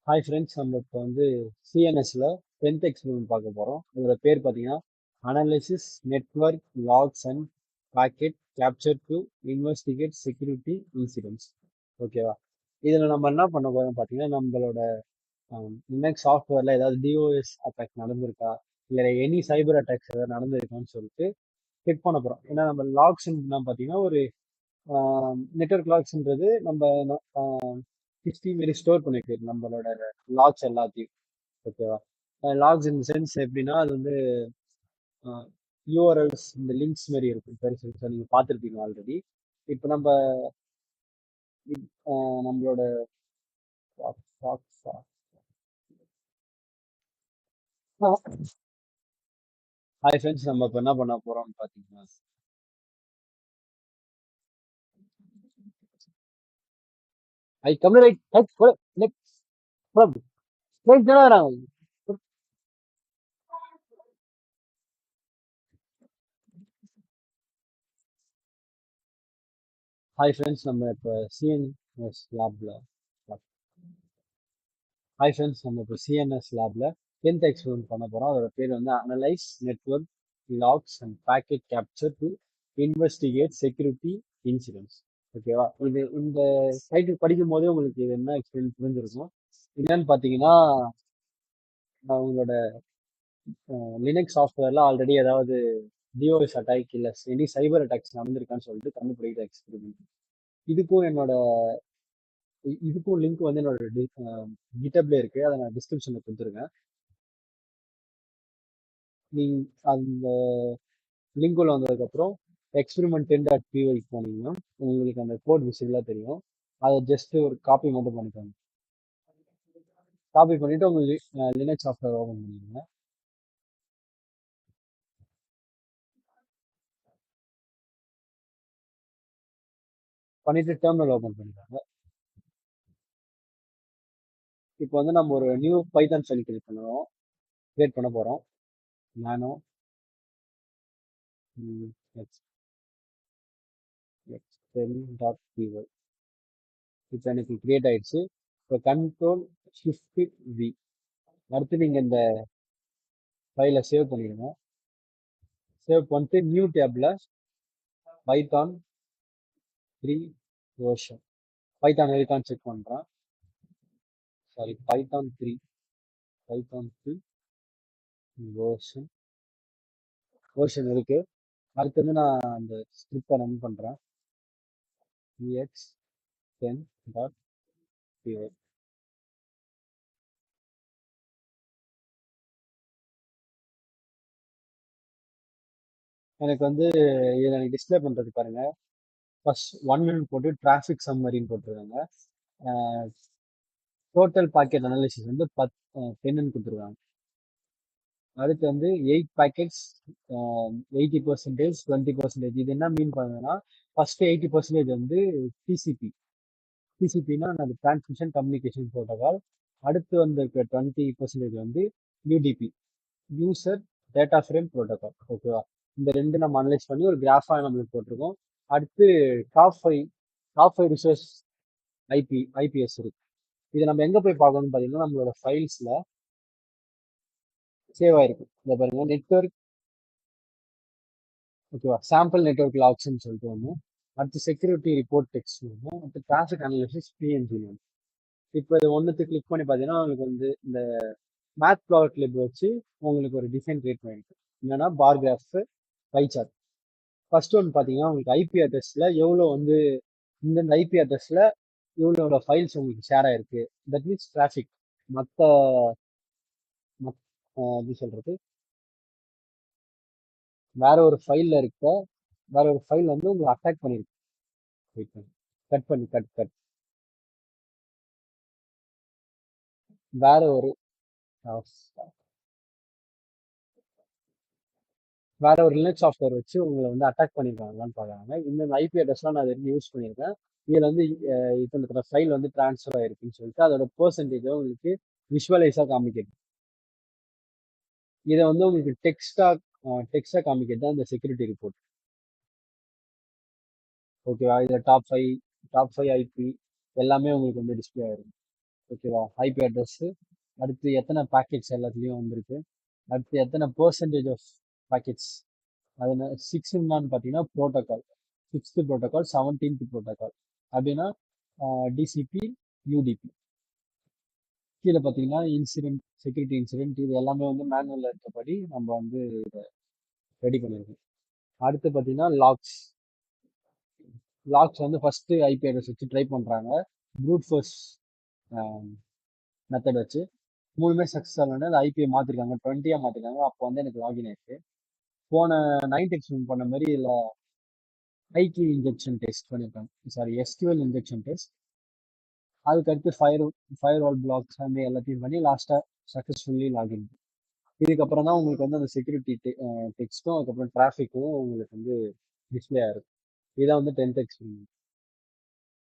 Hi friends, நம்ம இப்போ வந்து சிஎன்எஸ்ல 10th எக்ஸ்பெரிமெண்ட் பார்க்க போகிறோம். இதோட பேர் பார்த்தீங்கன்னா analysis network logs and packet capture to investigate security incidents. ஓகேவா? இதில் நம்ம என்ன பண்ண போகிறோம் பார்த்தீங்கன்னா, நம்மளோட லினக்ஸ் சாஃப்ட்வேரில் ஏதாவது டிஓஎஸ் அட்டாக் நடந்திருக்கா, இல்லை எனி சைபர் அட்டாக்ஸ் ஏதாவது நடந்திருக்கான்னு சொல்லிட்டு செக் பண்ண போகிறோம். ஏன்னா நம்ம லாக்ஸ் பார்த்தீங்கன்னா ஒரு நெட்வொர்க் லாக்ஸ்ன்றது நம்ம ஹிஸ்ட்ரி மாரி ஸ்டோர் பண்ணி வைக்கிறது நம்மளோட லாக்ஸ் எல்லாத்தையும். ஓகேவா? லாக்ஸ் இன் சென்ஸ் எப்படின்னா, அது வந்து யூஆர்எல்ஸ் இந்த லிங்க்ஸ் மாதிரி இருக்கும் பெருசு பெருசாக நீங்கள் பார்த்துருப்பீங்க ஆல்ரெடி. இப்போ நம்மளோட ஹாய் ஃப்ரெண்ட்ஸ், நம்ம இப்போ என்ன பண்ண போறோம்னு பார்த்தீங்கன்னா, ஐ கம்யூனிகேட் ஹாய் ஃப்ரெண்ட்ஸ், நம்ம இப்போ சிஎன்எஸ் லேப்ல ஹாய் ஃப்ரெண்ட்ஸ், நம்ம இப்போ சிஎன்எஸ் லேப்ல 10th எக்ஸ்பெரிமெண்ட் பண்ண போகிறோம். அதோட பேர் வந்து analyse network logs and packet capture to investigate security incidents. ஓகேவா? இந்த டைட்டில் படிக்கும் போதே உங்களுக்கு இது என்ன எக்ஸ்பெரிமெண்ட் புரிஞ்சிருக்கும். என்னன்னு பார்த்தீங்கன்னா, உங்களோட லினக்ஸ் சாஃப்ட்வேர்ல ஆல்ரெடி ஏதாவது டிஓஎஸ் அட்டாக் இல்லை எனி சைபர் அட்டாக்ஸ் நடந்திருக்கான்னு சொல்லிட்டு கண்டுபிடிக்கிற எக்ஸ்பெரிமெண்ட். இதுக்கும் என்னோட இதுக்கும் லிங்க் வந்து என்னோட கிட்டப்ல இருக்கு. அதை நான் டிஸ்கிரிப்ஷன்ல கொடுத்துருக்கேன். நீங்க அந்த லிங்க் உள்ள வந்ததுக்கப்புறம் experiment10.py போனீங்கன்னா உங்களுக்கு அந்த கோட் விசிபிளாக தெரியும். அதை ஜஸ்ட் ஒரு காப்பி மட்டும் பண்ணிக்கோங்க. காப்பி பண்ணிட்டு உங்களுக்கு லினக்ஸ் சாஃப்ட்வேர் ஓப்பன் பண்ணிக்கோங்க. பண்ணிட்டு டெர்மினல் ஓப்பன் பண்ணிக்கோங்க. இப்போ வந்து நம்ம ஒரு நியூ பைத்தான் ஃபைல் கிரியேட் பண்ண போகிறோம். நானோ experiment.py இப்போ எனக்கு கிரியேட் ஆயிடுச்சு. இப்போ கண்ட்ரோல் ஷிஃப்ட் வி அடுத்து நீங்கள் இந்த ஃபைலை சேவ் பண்ணிடுங்க. சேவ் பண்ணிட்டு நியூ டேப்ல பைத்தான் 3 வெர்ஷன் பைத்தான் இருக்கான்னு செக் பண்ணுறேன். சாரி, பைத்தான் 3 வெர்ஷன் இருக்கு. அடுத்து வந்து நான் அந்த ஸ்கிரிப்டை ரன் பண்ணுறேன். ex10.py எனக்கு வந்து இதை எனக்கு டிஸ்பிளே பண்ணுறது பாருங்க. ஃபர்ஸ்ட் 1 போட்டு டிராஃபிக் சம்மரின்னு போட்டுருக்காங்க. டோட்டல் பாக்கெட் அனாலிசிஸ் வந்து 10 கொடுத்துருக்காங்க. அடுத்து வந்து 8 பேக்கெட்ஸ் 80%, 20%. இது என்ன மீன் பண்ணுதுன்னா, ஃபர்ஸ்ட் 80% வந்து டிசிபினா அது டிரான்ஸ்மிஷன் கம்யூனிகேஷன் ப்ரோட்டோகால். அடுத்து வந்து 20% வந்து UDP user data frame protocol. ஓகேவா? இந்த ரெண்டு நம்ம அனலைஸ் பண்ணி ஒரு கிராஃபா நம்மளுக்கு போட்டிருக்கோம். அடுத்து டாப் ஃபைவ் ரிசோர்ஸ் ஐபிஎஸ் இருக்கு. இதை நம்ம எங்க போய் பார்க்கணும்னு பார்த்தீங்கன்னா, நம்மளோட ஃபைல்ஸ்ல சேவ் ஆயிருக்கு. இதை பாருங்க, நெட்வொர்க். ஓகேவா? சாம்பிள் நெட்வொர்க் லாக்ஸ்ன்னு சொல்லிட்டு ஒன்று. அடுத்து செக்யூரிட்டி ரிப்போர்ட் டெக்ஸ்ட் ஒன்று. அடுத்து டிராஃபிக் அனாலிசிஸ் பிஎன்ஜி ஒன்று. இப்போ இது ஒன்றுத்து கிளிக் பண்ணி பார்த்தீங்கன்னா உங்களுக்கு வந்து இந்த மேத் ப்ளாட் லிப் வச்சு உங்களுக்கு ஒரு டிசைன் கிரியேட் பண்ணிருக்கு. என்னன்னா bar graph, pie chart. First ஒன்று பார்த்தீங்கன்னா உங்களுக்கு ஐபி அட்ரஸ்ல எவ்வளோ வந்து இந்தந்த ஐபி அட்ரஸ்ல எவ்வளோ ஃபைல்ஸ் உங்களுக்கு ஷேர் ஆயிருக்கு. That means traffic. மற்ற எப்படி சொல்றது, வேற ஒரு ஃபைல்ல இருக்க வேற ஒரு ஃபைல் வந்து உங்களை அட்டாக் பண்ணிருக்கு. கட் பண்ணி கட் கட் வேற ஒரு வேற ஒரு லினக்ஸ் சாஃப்ட்வேர் வச்சு உங்களை வந்து அட்டாக் பண்ணிருக்காங்களான்னு பார்க்குறாங்க. இந்த ஐபி அட்ரஸ்லாம் நான் அது யூஸ் பண்ணியிருக்கேன். இதில் வந்து இப்போ ஃபைல் வந்து ட்ரான்ஸ்ஃபர் ஆயிருக்குன்னு சொல்லிட்டு அதோட பெர்சன்டேஜை உங்களுக்கு விஷுவலைஸாக காமிக்கிறது. இதை வந்து உங்களுக்கு டெக்ஸ்டா காமிக்கிறது தான் இந்த செக்யூரிட்டி ரிப்போர்ட். ஓகேவா? இதில் டாப் ஃபைவ் ஐபி எல்லாமே உங்களுக்கு வந்து டிஸ்பிளே ஆயிரும். ஓகேவா? ஐபி அட்ரஸ், அடுத்து எத்தனை பாக்கெட்ஸ் எல்லாத்துலேயும் வந்திருக்கு, அடுத்து எத்தனை பெர்சன்டேஜ் ஆஃப் பாக்கெட்ஸ், அது சிக்ஸ் என்னான்னு பார்த்தீங்கன்னா protocol, sixth protocol, 17th protocol அப்படின்னா டிசிபி, யூடிபி. கீழே பார்த்தீங்கன்னா இன்சிடென்ட், செக்யூரிட்டி இன்சிடென்ட், இது எல்லாமே வந்து மேனுவலில் இருக்கப்படி நம்ம வந்து இதை ரெடி பண்ணியிருக்கோம். அடுத்து பார்த்தீங்கன்னா லாக்ஸ். லாக்ஸ் வந்து ஃபர்ஸ்ட் ஐபி அட்ரஸ் வச்சு ட்ரை பண்ணுறாங்க, ப்ரூட் ஃபோர்ஸ் மெத்தட் வச்சு. மூணுமே சக்ஸஸ் ஆகலன்னா அந்த ஐபிஐ மாற்றிருக்காங்க, 20 மாற்றிருக்காங்க. அப்போ வந்து எனக்கு லாகின் ஆயிடுச்சு. போன நைட் எக்ஸ்பிளைன் பண்ண மாதிரி இதில் ஐகி இன்ஜெக்ஷன் டெஸ்ட் பண்ணியிருக்காங்க, சாரி எஸ்கியூஎல் இன்ஜெக்ஷன் டெஸ்ட். அதுக்கடுத்து ஃபயர் வால் பிளாக்ஸ் அந்த எல்லாத்தையும் பண்ணி லாஸ்ட்டாக சக்ஸஸ்ஃபுல்லி லாகின். இதுக்கப்புறம் தான் உங்களுக்கு வந்து அந்த செக்யூரிட்டி டெக்ஸ்ட்டும் அதுக்கப்புறம் டிராஃபிக்கும் உங்களுக்கு வந்து டிஸ்பிளே ஆயிருக்கும். இதான் வந்து 10th எக்ஸ்பிளைன்.